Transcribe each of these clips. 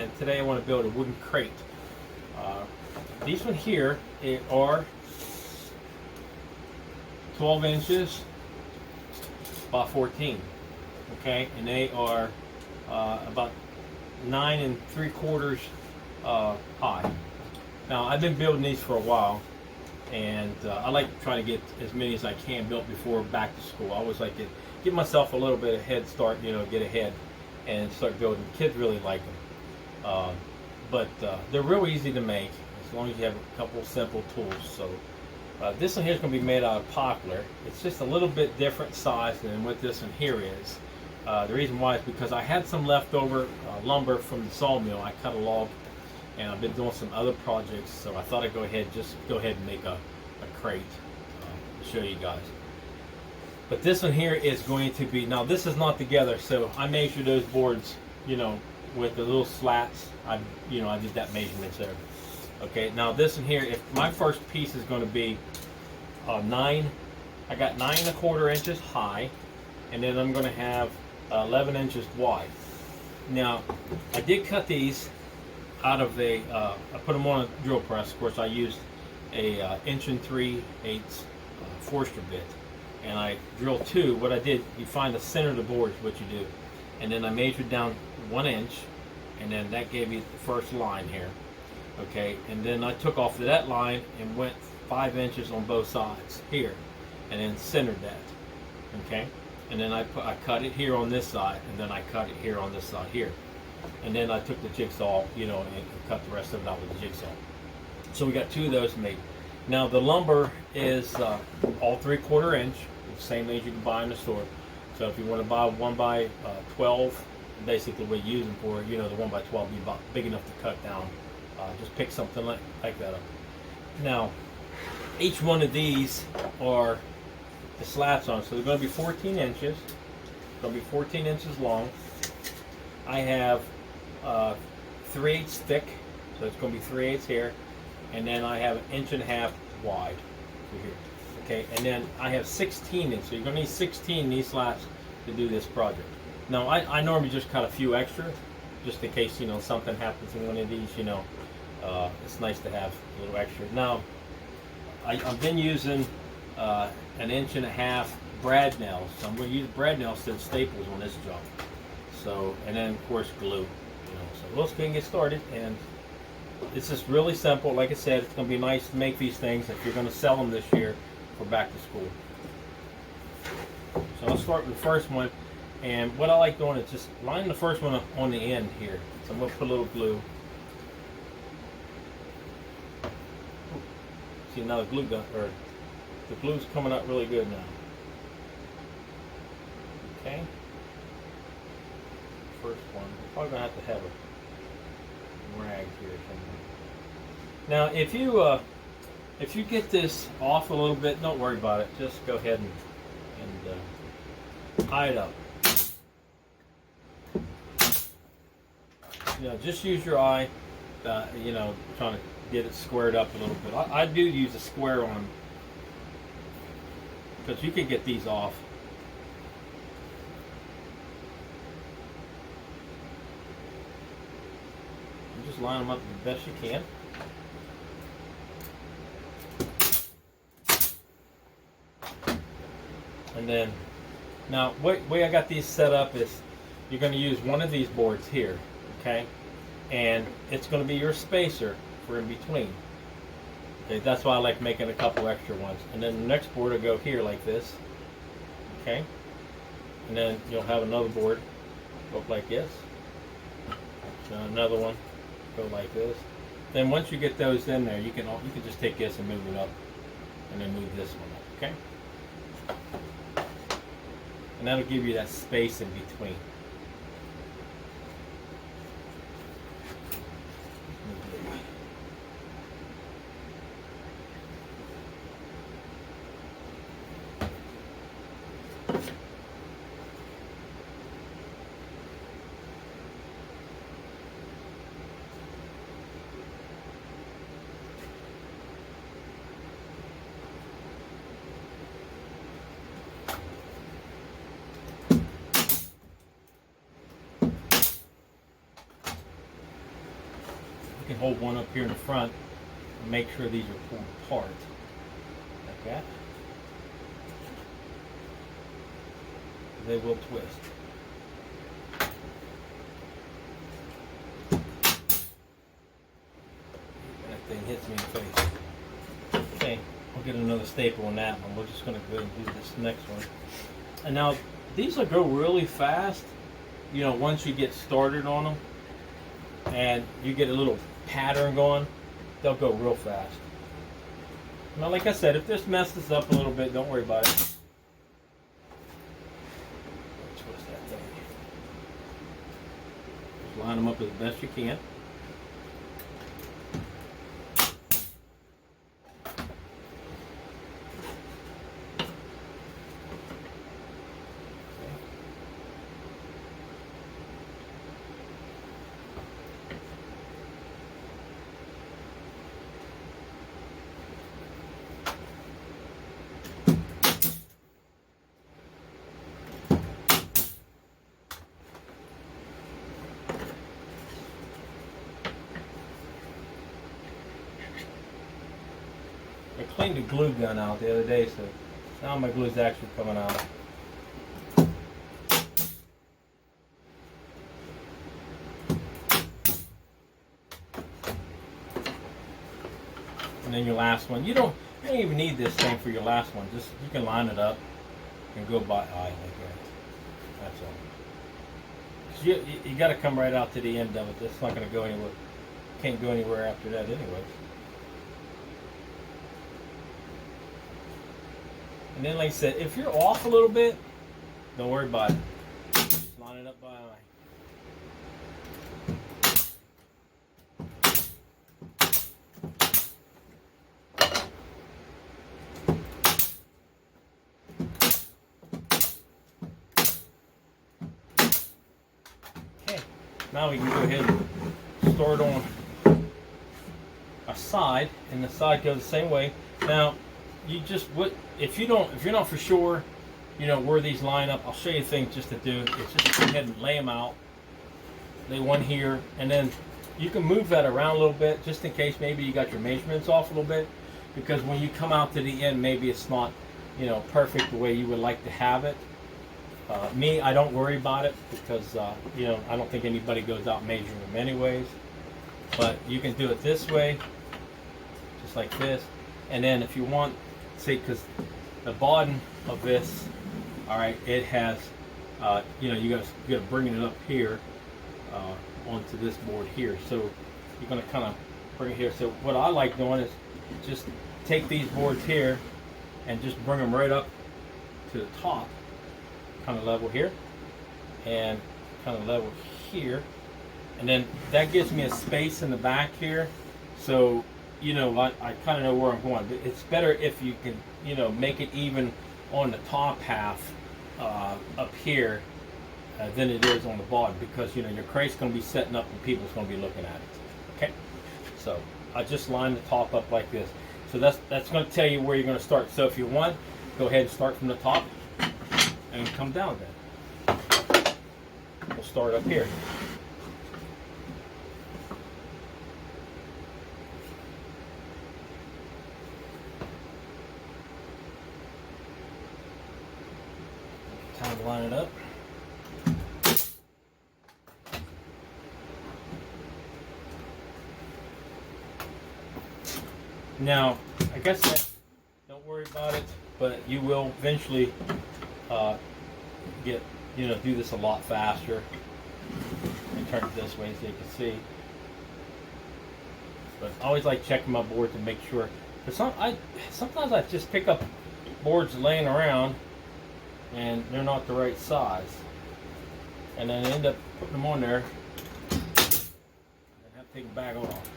and today I want to build a wooden crate. These one here are 12 inches by 14, okay, and they are about 9 3/4 high. Now I've been building these for a while, and I like to try to get as many as I can built before back to school. I always like to give myself a little bit of head start, get ahead and start building. Kids really like them, but they're real easy to make as long as you have a couple simple tools. So this one here is going to be made out of poplar. It's just a little bit different size than what this one here is. The reason why is because I had some leftover lumber from the sawmill. I cut a log, and I've been doing some other projects, so I thought I'd go ahead and make a crate to show you guys. But this one here is going to be, now this is not together, so I measured those boards, with the little slats. I did that measurements there. Okay, now this one here, if my first piece is going to be I got 9 1/4 inches high, and then I'm going to have 11 inches wide. Now, I did cut these out of I put them on a drill press. Of course, I used a 1 3/8 Forster bit, and I drilled 2. What I did, you find the center of the board is what you do, and then I measured down 1 inch, and then that gave me the first line here. Okay, and then I took off that line and went 5 inches on both sides here, and then centered that. Okay, and then I cut it here on this side, and then I cut it here on this side here, and then I took the jigsaw, and cut the rest of it out with the jigsaw. So we got 2 of those made. Now the lumber is all 3/4 inch, the same as you can buy in the store. So if you want to buy 1 by 12, basically what you use them for, the 1 by 12 be about big enough to cut down. Just pick something like that up. Now, each one of these are the slats on, so they're going to be 14 inches. It's going to be 14 inches long. I have 3/8 thick, so it's going to be 3/8 here, and then I have 1.5 inches wide through here. Okay, and then I have 16 inches, so you're going to need 16 of these slats to do this project. Now, I normally just cut a few extra, just in case something happens in one of these. It's nice to have a little extra. Now, I've been using 1.5 inch brad nails. So I'm going to use brad nails instead of staples on this job. So, and then of course glue. So let's go and get started. And it's just really simple. Like I said, it's going to be nice to make these things if you're going to sell them this year for back to school. So I'll start with the first one. And what I like doing is just line the first one up on the end here. So I'm going to put a little glue. See, now the glue's coming out really good now. Okay. First one. We're probably gonna have to have a rag here somewhere. Now, if you get this off a little bit, don't worry about it. Just go ahead and tie it up. Just use your eye. Trying to get it squared up a little bit. I do use a square on them because you can get these off. And just line them up the best you can. And then, now, way I got these set up is you're going to use one of these boards here, okay? And it's going to be your spacer for in between. Okay, that's why I like making a couple extra ones. And then the next board will go here like this. Okay, and then you'll have another board look like this. Another one go like this. Then once you get those in there, you can just take this and move it up, and then move this one up. Okay, and that'll give you that space in between. can hold one up here in the front and make sure these are pulled apart like that. They will twist. That thing hits me in the face. Okay, I'll get another staple on that one. We're just going to go ahead and do this next one. And now these will go really fast, you know, once you get started on them and you get a little pattern going, they'll go real fast. Now, like I said, if this messes up a little bit, don't worry about it. Twist that thing. Just line them up as best you can. I cleaned the glue gun out the other day, so now my glue's actually coming out. And then your last one, you don't even need this thing for your last one. Just you can line it up and go by eye like that. That's all. 'Cause you got to come right out to the end of it. It's not going to go anywhere. Can't go anywhere after that anyway. And then, like I said, if you're off a little bit, don't worry about it. Just line it up by eye. Okay, now we can go ahead and start on a side, and the side goes the same way. Now, you just if you're not for sure, you know, where these line up, I'll show you things just to do. It's just go ahead and lay them out. Lay one here, and then you can move that around a little bit just in case maybe you got your measurements off a little bit, because when you come out to the end, maybe it's not, you know, perfect the way you would like to have it. Me, I don't worry about it because you know, I don't think anybody goes out measuring them anyways. But you can do it this way, just like this, and then if you want, see, because the bottom of this, all right, it has, you know, you got to bring it up here onto this board here. So you're going to kind of bring it here. So what I like doing is just take these boards here and just bring them right up to the top, kind of level here, and kind of level here, and then that gives me a space in the back here. So, you know, I kind of know where I'm going. But it's better if you can, you know, make it even on the top half up here than it is on the bottom, because, you know, your crate's going to be setting up and people's going to be looking at it. Okay, so I just line the top up like this. So that's going to tell you where you're going to start. So if you want, go ahead and start from the top and come down then. We'll start up here. Time to line it up. Now, I guess don't worry about it, but you will eventually get, you know, do this a lot faster. And turn it this way so you can see. But I always like checking my boards to make sure. Because sometimes I just pick up boards laying around and they're not the right size, and then I end up putting them on there and have to take them back off.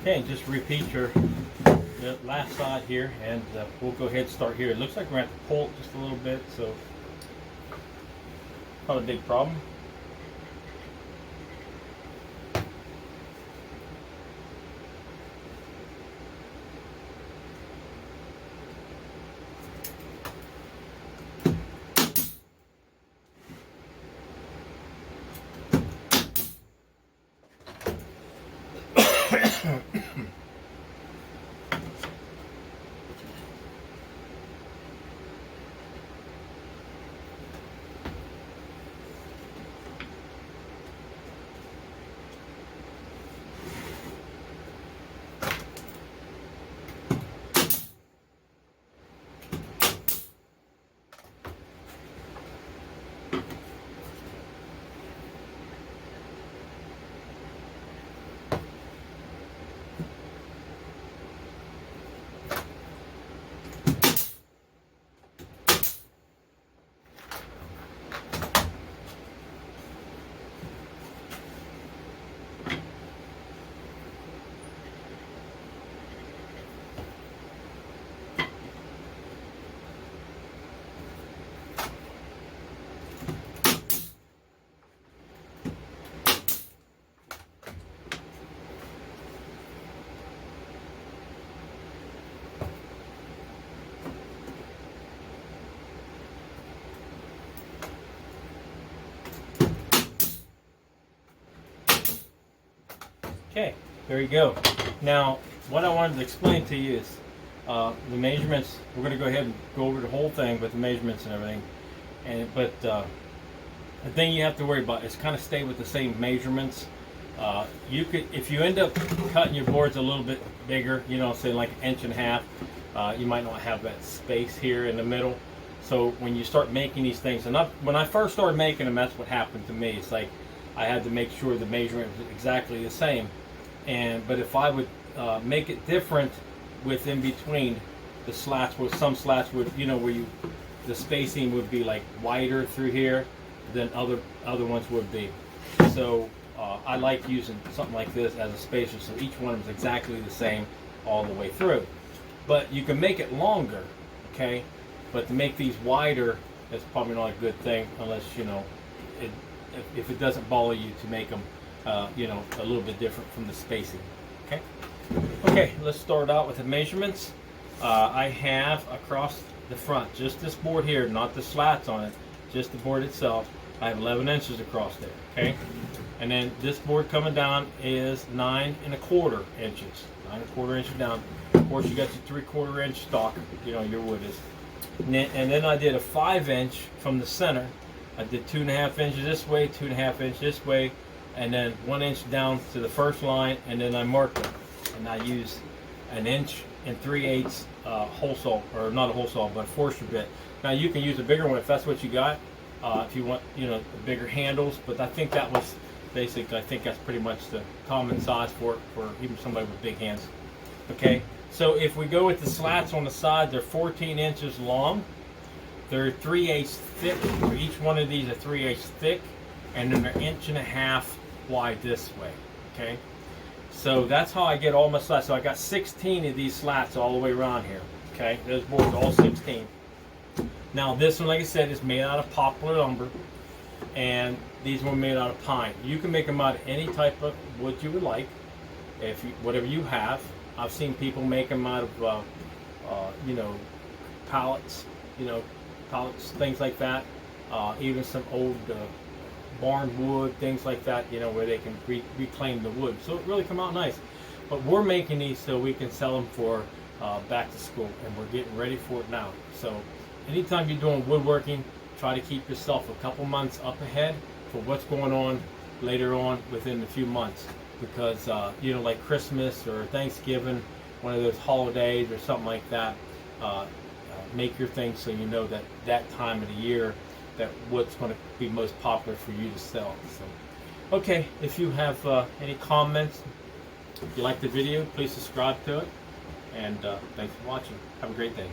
Okay, just repeat your last side here, and we'll go ahead and start here. It looks like we're going to have to pull it just a little bit, so not a big problem. Okay, there you go. Now, what I wanted to explain to you is the measurements. We're going to go ahead and go over the whole thing with the measurements and everything. But the thing you have to worry about is kind of stay with the same measurements. You could, if you end up cutting your boards a little bit bigger, you know, say like 1.5 inches, you might not have that space here in the middle. So when you start making these things, and when I first started making them, that's what happened to me. It's like I had to make sure the measurement was exactly the same. But if I would make it different with in between the slats, where some slats would, you know, where the spacing would be like wider through here than other ones would be. So I like using something like this as a spacer, so each one is exactly the same all the way through. But you can make it longer, okay? But to make these wider, that's probably not a good thing unless, you know, if it doesn't bother you to make them, you know, a little bit different from the spacing. Okay. Okay, let's start out with the measurements. I have across the front, just this board here, not the slats on it, just the board itself. I have 11 inches across there. Okay. And then this board coming down is 9¼ inches. 9¼ inches down. Of course, you got your 3/4 inch stock. You know, your wood is. And then I did a 5-inch from the center. I did 2.5 inches this way, 2.5 inches this way, and then 1 inch down to the first line, and then I marked them. And I used 1 3/8 hole saw, or not a hole saw, but a Forster bit. Now you can use a bigger one if that's what you got. If you want, you know, bigger handles, but I think that was basic. I think that's pretty much the common size for even somebody with big hands. Okay, so if we go with the slats on the side, they're 14 inches long. They're 3/8 thick. For each one of these are 3/8 thick, and then they're 1.5 inches wide this way. Okay, so that's how I get all my slats. So I got 16 of these slats all the way around here. Okay, those boards all 16. Now this one, like I said, is made out of poplar lumber, and these were made out of pine. You can make them out of any type of wood you would like, if you, whatever you have. I've seen people make them out of, you know, pallets, you know, pallets, things like that. Even some old barn wood, things like that, you know, where they can reclaim the wood. So it really come out nice. But we're making these so we can sell them for back to school, and we're getting ready for it now. So anytime you're doing woodworking, try to keep yourself a couple months up ahead for what's going on later on within a few months. Because, you know, like Christmas or Thanksgiving, one of those holidays or something like that, make your things so you know that that time of the year that what's going to be most popular for you to sell. So, okay, if you have any comments, if you like the video, please subscribe to it. And thanks for watching. Have a great day.